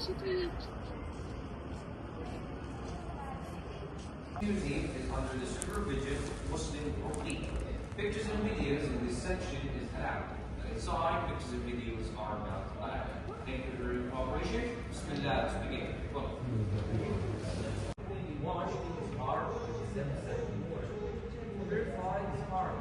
Museum is under the supervision of Muslim Turkey. Pictures and videos in this section is allowed. Inside, pictures and videos are not allowed. Thank you for your cooperation. Bismillah, let's begin. Watch these are verify this are.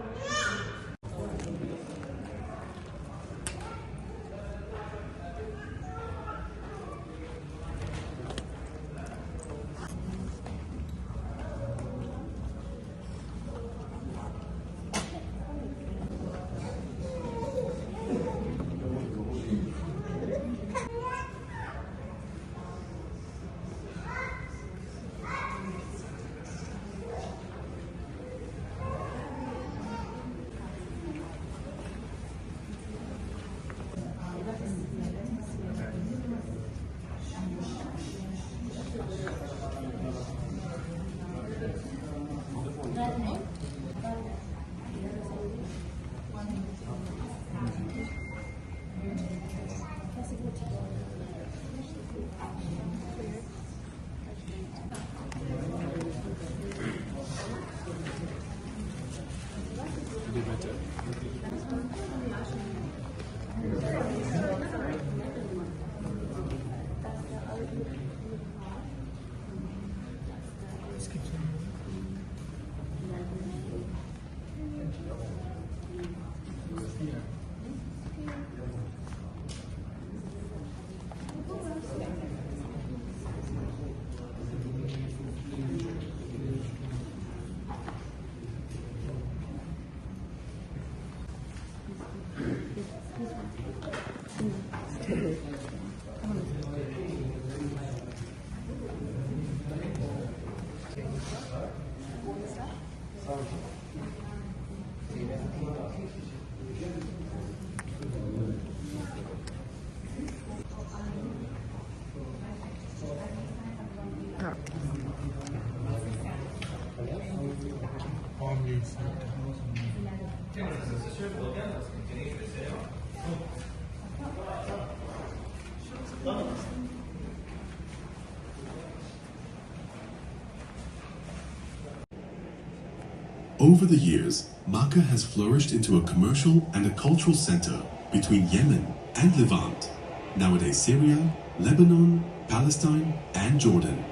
Over the years, Makkah has flourished into a commercial and a cultural center between Yemen and Levant, nowadays Syria, Lebanon, Palestine, and Jordan.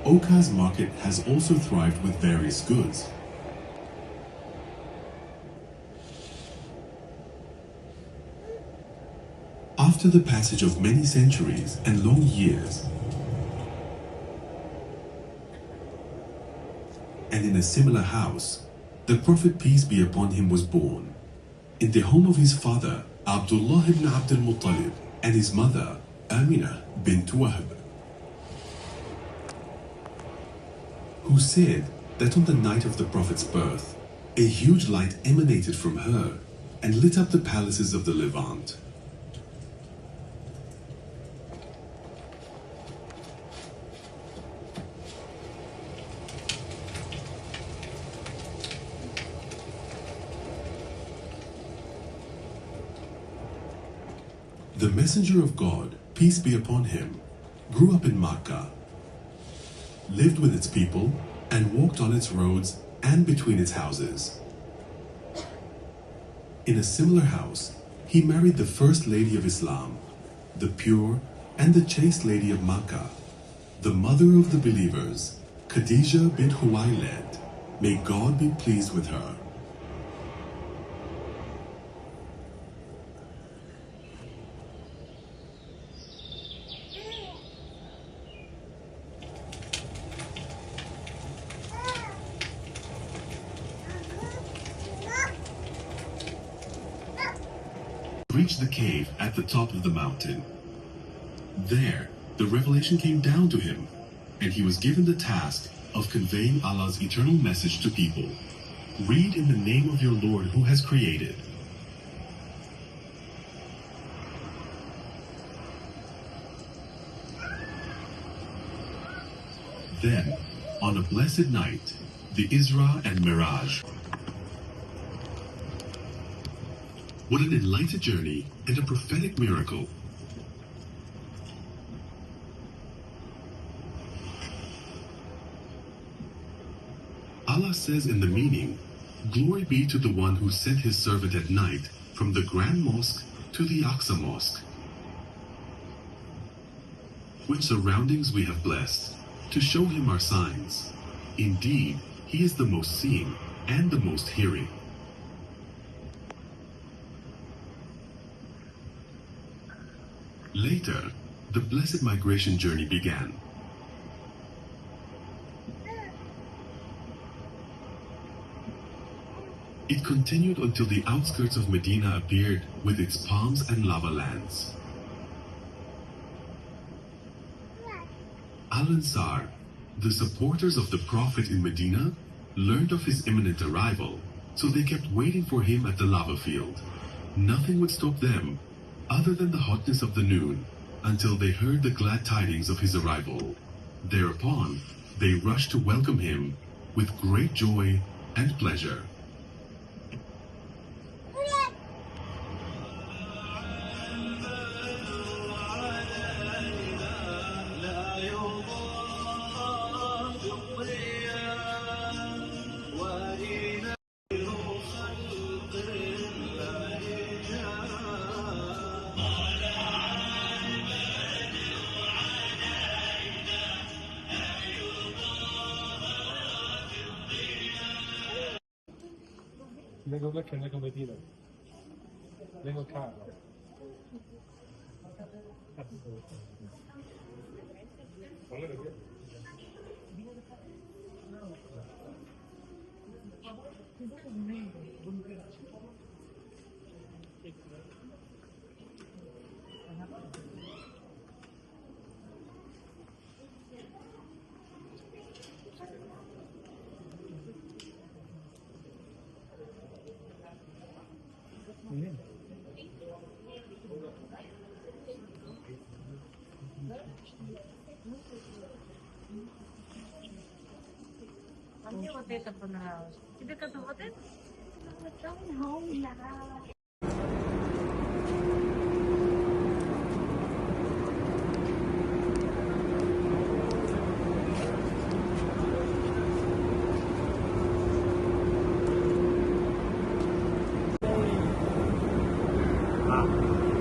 Okaz market has also thrived with various goods. After the passage of many centuries and long years, and in a similar house, the Prophet, peace be upon him, was born. In the home of his father, Abdullah ibn Abdul Muttalib, and his mother, Aminah bint Wahb, who said that on the night of the Prophet's birth, a huge light emanated from her and lit up the palaces of the Levant. The Messenger of God, peace be upon him, grew up in Makkah, lived with its people, and walked on its roads and between its houses. In a similar house, he married the first lady of Islam, the pure and the chaste lady of Makkah, the mother of the believers, Khadijah bint Khuwaylid. May God be pleased with her. Reached the cave at the top of the mountain. There, the revelation came down to him, and he was given the task of conveying Allah's eternal message to people. Read in the name of your Lord who has created. Then, on a blessed night, the Isra and Miraj. What an enlightened journey and a prophetic miracle. says in the meaning, "Glory be to the one who sent his servant at night from the Grand Mosque to the Aqsa Mosque, which surroundings we have blessed, to show him our signs. Indeed, he is the most seeing and the most hearing." Later, the blessed migration journey began. It continued until the outskirts of Medina appeared with its palms and lava lands. Al-Ansar, the supporters of the Prophet in Medina, learned of his imminent arrival, so they kept waiting for him at the lava field. Nothing would stop them, other than the hotness of the noon, until they heard the glad tidings of his arrival. Thereupon, they rushed to welcome him with great joy and pleasure. Vengo Mecca, vengo Medina. Vengo Cairo. А мне вот это понравилось. Тебе как вот это? Ah.